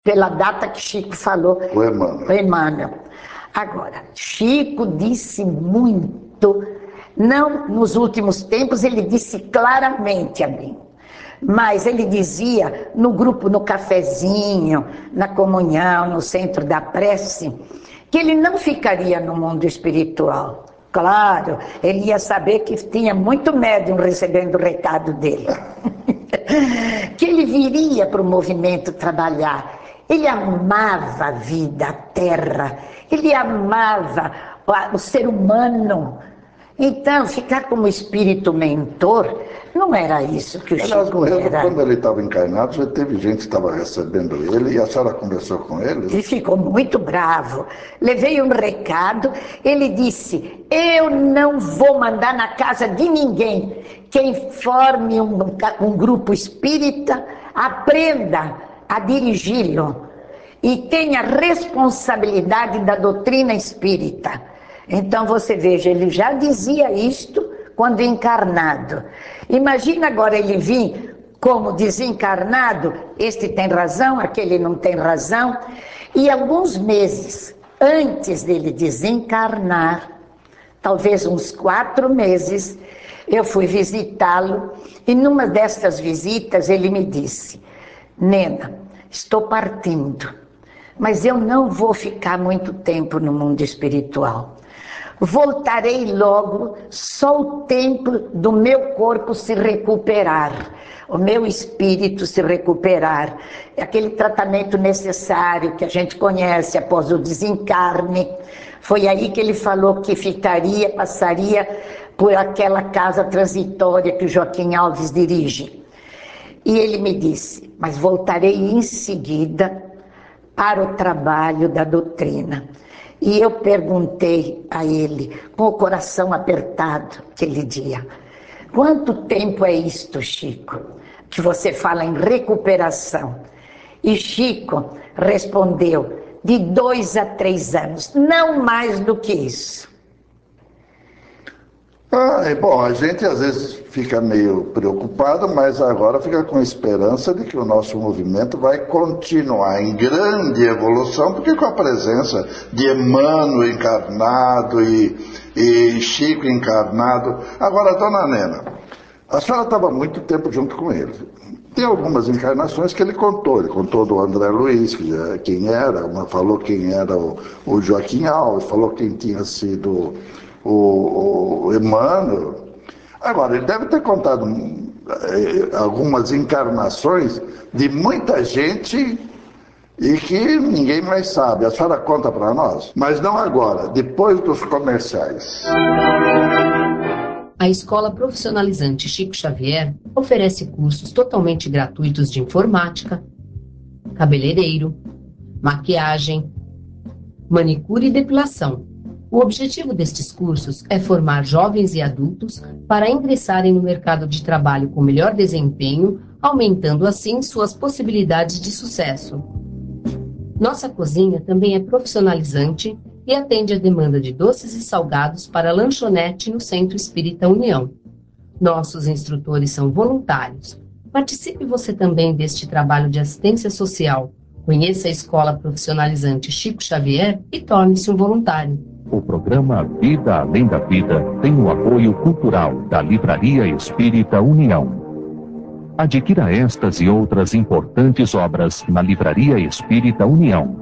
pela data que Chico falou. O Emmanuel. O Emmanuel. Agora, Chico disse muito, não nos últimos tempos, ele disse claramente a mim, mas ele dizia no grupo, no cafezinho, na comunhão, no centro da prece, que ele não ficaria no mundo espiritual. Claro, ele ia saber que tinha muito médium recebendo o recado dele. Que ele viria para o movimento trabalhar. Ele amava a vida, a terra. Ele amava o ser humano. Então, ficar como espírito mentor, não era isso que o Chico era. Quando ele estava encarnado, já teve gente que estava recebendo ele, e a senhora conversou com ele? Ele ficou muito bravo. Levei um recado, ele disse, eu não vou mandar na casa de ninguém. Quem forme um grupo espírita, aprenda a dirigi-lo e tenha responsabilidade da doutrina espírita. Então você veja, ele já dizia isto quando encarnado. Imagina agora ele vir como desencarnado, este tem razão, aquele não tem razão. E alguns meses antes dele desencarnar, talvez uns 4 meses, eu fui visitá-lo e numa dessas visitas ele me disse, Nena, estou partindo, mas eu não vou ficar muito tempo no mundo espiritual. Voltarei logo, só o tempo do meu corpo se recuperar, o meu espírito se recuperar, aquele tratamento necessário que a gente conhece após o desencarne. Foi aí que ele falou que ficaria, passaria por aquela casa transitória que o Joaquim Alves dirige. E ele me disse, mas voltarei em seguida para o trabalho da doutrina. E eu perguntei a ele, com o coração apertado, aquele dia, quanto tempo é isto, Chico, que você fala em recuperação? E Chico respondeu, de 2 a 3 anos, não mais do que isso. Bom, a gente às vezes fica meio preocupado, mas agora fica com a esperança de que o nosso movimento vai continuar em grande evolução, porque com a presença de Emmanuel encarnado e Chico encarnado. Agora, dona Nena, a senhora estava muito tempo junto com ele. Tem algumas encarnações que ele contou do André Luiz, quem era, falou quem era o Joaquim Alves, falou quem tinha sido o Emmanuel. Agora, ele deve ter contado algumas encarnações de muita gente e que ninguém mais sabe. A senhora conta para nós? Mas não agora, depois dos comerciais. A Escola Profissionalizante Chico Xavier oferece cursos totalmente gratuitos de informática, cabeleireiro, maquiagem, manicure e depilação. O objetivo destes cursos é formar jovens e adultos para ingressarem no mercado de trabalho com melhor desempenho, aumentando assim suas possibilidades de sucesso. Nossa cozinha também é profissionalizante e atende a demanda de doces e salgados para lanchonete no Centro Espírita União. Nossos instrutores são voluntários. Participe você também deste trabalho de assistência social. Conheça a Escola Profissionalizante Chico Xavier e torne-se um voluntário. O programa Vida Além da Vida tem o apoio cultural da Livraria Espírita União. Adquira estas e outras importantes obras na Livraria Espírita União.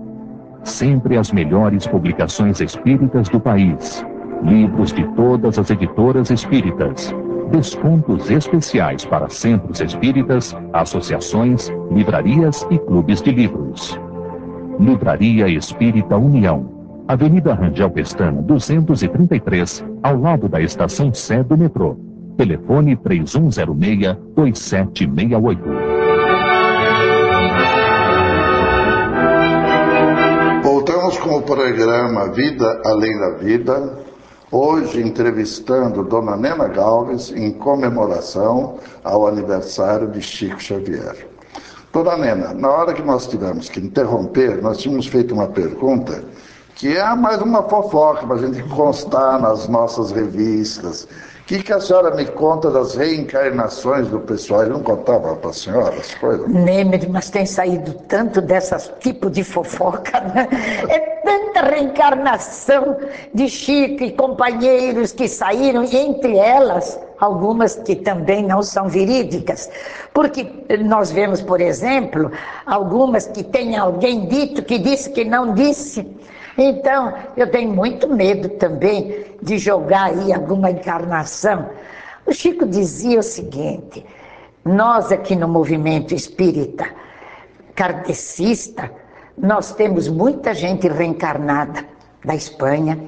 Sempre as melhores publicações espíritas do país. Livros de todas as editoras espíritas. Descontos especiais para centros espíritas, associações, livrarias e clubes de livros. Livraria Espírita União. Avenida Rangel Pestana, 233, ao lado da Estação Sé do metrô. Telefone 3106-2768. Voltamos com o programa Vida Além da Vida, hoje entrevistando Dona Nena Galves em comemoração ao aniversário de Chico Xavier. Dona Nena, na hora que nós tivemos que interromper, nós tínhamos feito uma pergunta que é mais uma fofoca para a gente constar nas nossas revistas. O que a senhora me conta das reencarnações do pessoal? Ele não contava para a senhora as coisas? Nemer, mas tem saído tanto desse tipo de fofoca, né? É tanta reencarnação de Chico e companheiros que saíram, e entre elas, algumas que também não são verídicas. Porque nós vemos, por exemplo, algumas que tem alguém dito que disse que não disse. Então, eu tenho muito medo também de jogar aí alguma encarnação. O Chico dizia o seguinte: nós aqui no movimento espírita kardecista, nós temos muita gente reencarnada da Espanha,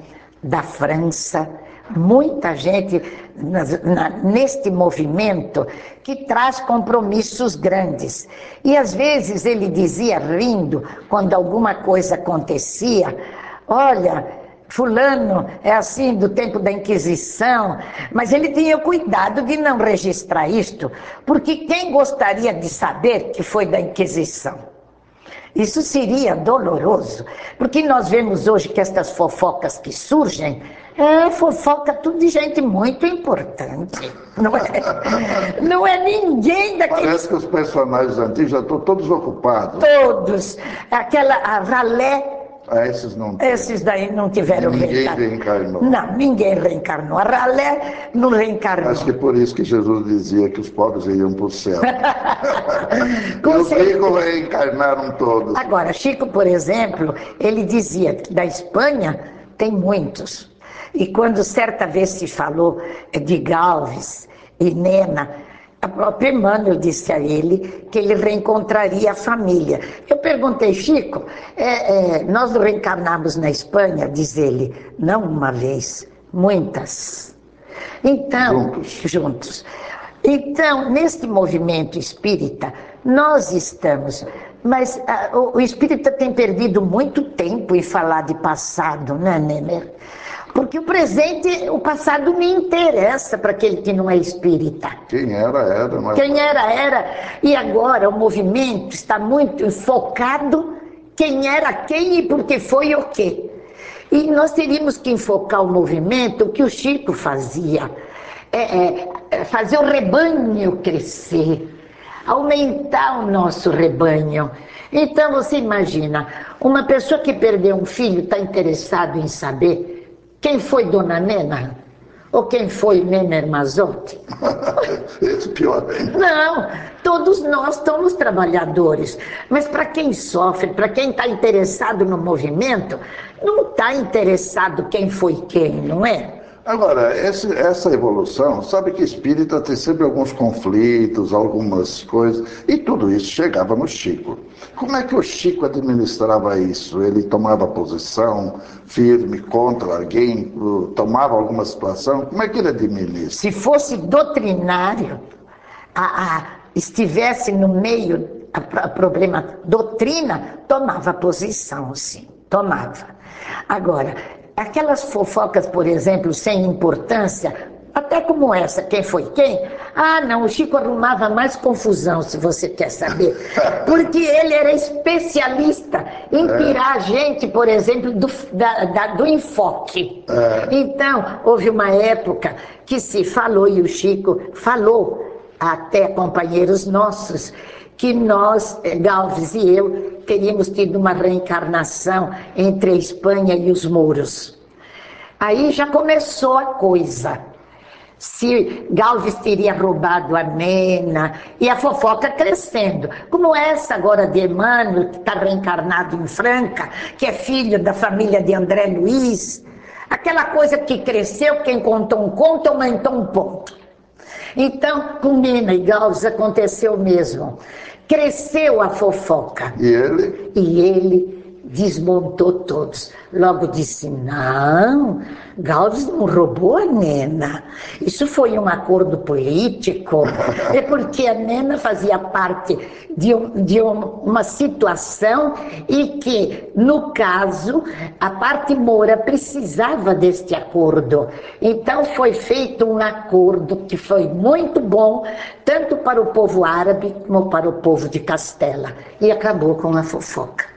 da França, muita gente neste movimento que traz compromissos grandes. E às vezes ele dizia rindo, quando alguma coisa acontecia: olha, fulano é assim do tempo da Inquisição, mas ele tinha cuidado de não registrar isto, porque quem gostaria de saber que foi da Inquisição? Isso seria doloroso, porque nós vemos hoje que estas fofocas que surgem, fofoca tudo de gente muito importante, não é? Não é ninguém daqueles... Parece que os personagens antigos já estão todos ocupados. Todos. A Ralé... Esses daí não tiveram ninguém reencarnou. Não, ninguém reencarnou. A Ralé não reencarnou. Acho que por isso que Jesus dizia que os pobres iriam para o céu. E os ricos reencarnaram todos. Agora, Chico, por exemplo, ele dizia que da Espanha tem muitos. E quando certa vez se falou de Galvez e Nena, a própria Emmanuel disse a ele que ele reencontraria a família. Eu perguntei: Chico, nós reencarnamos na Espanha? Diz ele: não uma vez, muitas. Então, juntos. Então, neste movimento espírita, nós estamos... Mas o espírita tem perdido muito tempo em falar de passado, né, Nemer? Porque o presente, o passado me interessa para aquele que não é espírita. Quem era, era. Mas... Quem era. E agora o movimento está muito focado quem era quem e por que foi o quê. E nós teríamos que enfocar o movimento, o que o Chico fazia. Fazer o rebanho crescer, aumentar o nosso rebanho. Então você imagina, uma pessoa que perdeu um filho está interessado em saber quem foi Dona Nena? Ou quem foi Nener Mazotti? Esse pior ainda. Não, todos nós somos trabalhadores. Mas para quem sofre, para quem está interessado no movimento, não está interessado quem foi quem, não é? Agora, essa evolução, sabe que espírita tem sempre alguns conflitos, algumas coisas, e tudo isso chegava no Chico. Como é que o Chico administrava isso? Ele tomava posição firme contra alguém, tomava alguma situação? Como é que ele administra? Se fosse doutrinário, estivesse no meio a problema doutrina, tomava posição, sim, tomava. Agora, aquelas fofocas, por exemplo, sem importância, até como essa, quem foi quem? Ah, não, o Chico arrumava mais confusão, se você quer saber. Porque ele era especialista em tirar a gente, por exemplo, do enfoque. Então, houve uma época que se falou, e o Chico falou, até companheiros nossos, que nós, Galvez e eu, teríamos tido uma reencarnação entre a Espanha e os mouros. Aí já começou a coisa. Se Galvez teria roubado a Nena, e a fofoca crescendo. Como essa agora de Emmanuel, que está reencarnado em Franca, que é filho da família de André Luiz. Aquela coisa que cresceu, quem contou um conto, aumentou um ponto. Então, com Nena e Galvez aconteceu o mesmo. Cresceu a fofoca. E ele? E ele desmontou todos. Logo disse: não, Galvez não roubou a Nena. Isso foi um acordo político. É porque a Nena fazia parte de uma situação e que, no caso, a parte moura precisava deste acordo. Então foi feito um acordo que foi muito bom, tanto para o povo árabe como para o povo de Castela. E acabou com a fofoca.